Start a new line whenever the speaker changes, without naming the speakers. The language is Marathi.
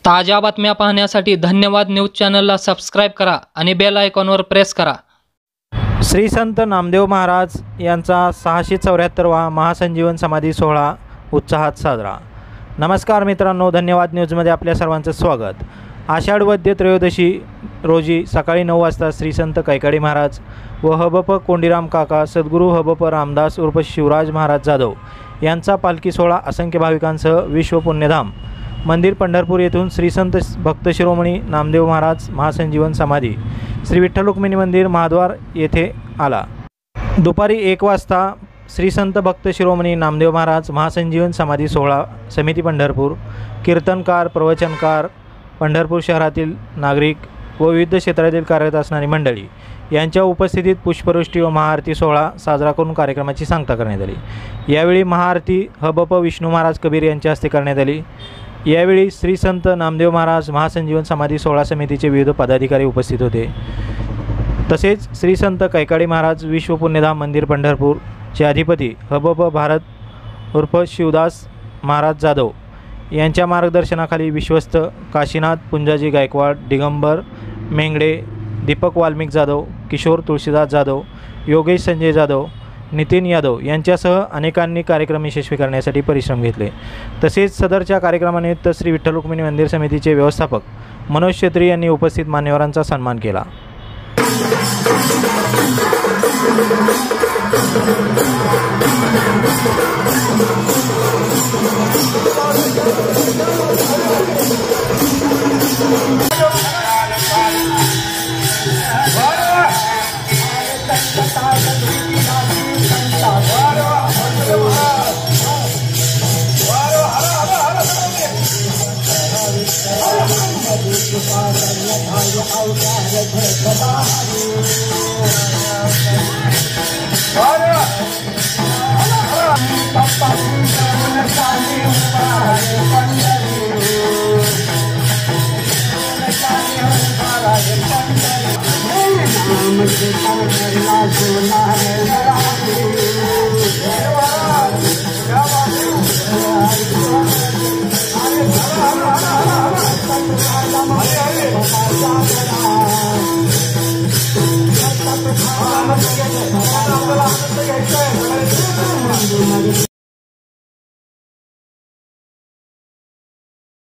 ताज्या बातम्या पाहण्यासाठी धन्यवाद न्यूज चॅनलला सबस्क्राइब करा आणि बेल आयकॉनवर प्रेस करा।
श्री संत नामदेव महाराज यांचा 674वा महासंजीवन समाधी सोहळा उत्साहात साजरा। नमस्कार मित्रांनो, धन्यवाद न्यूजमध्ये आपल्या सर्वांचं स्वागत। आषाढ वद्य त्रयोदशी रोजी सकाळी 9 वाजता श्री संत कैकाडी महाराज व हबप कोंडीराम काका सद्गुरू हबप रामदास उर्फ शिवराज महाराज जाधव यांचा पालखी सोहळा असंख्य भाविकांसह विश्व पुण्यधाम मंदिर पंढरपूर येथून श्री संत भक्त शिरोमणी नामदेव महाराज महासंजीवन समाधी श्री विठ्ठल रुक्मिणी मंदिर महाद्वार येथे आला। दुपारी 1 वाजता श्री संत भक्त शिरोमणी नामदेव महाराज महासंजीवन समाधी सोहळा समिती पंढरपूर, कीर्तनकार, प्रवचनकार, पंढरपूर शहरातील नागरिक व विविध क्षेत्रातील कार्यरत असणारी मंडळी यांच्या उपस्थितीत पुष्पवृष्टी व महाआरती सोहळा साजरा करून कार्यक्रमाची सांगता करण्यात आली। यावेळी महाआरती हबप विष्णू महाराज कबीर यांच्या हस्ते करण्यात आली। यावेळी श्री संत नामदेव महाराज महासंजीवन समाधी सोहळा समितीचे विविध पदाधिकारी उपस्थित होते। तसेच श्री संत कैकाडी महाराज विश्व पुण्यधाम मंदिर पंढरपूरचे अधिपती हबप भारत उर्फ शिवदास महाराज जाधव यांच्या मार्गदर्शनाखाली विश्वस्त काशीनाथ पुंजाजी गायकवाड, दिगंबर मेंगडे, दीपक वाल्मिक जाधव, किशोर तुळशीदास जाधव, योगेश संजय जाधव, नितीन यादव यांच्यासह अनेकांनी कार्यक्रम यशस्वी करण्यासाठी परिश्रम घेतले। तसेच सदरच्या कार्यक्रमानिमित्त श्री विठ्ठल रुक्मिणी मंदिर समितीचे व्यवस्थापक मनोज छेत्री यांनी उपस्थित मान्यवरांचा सन्मान केला।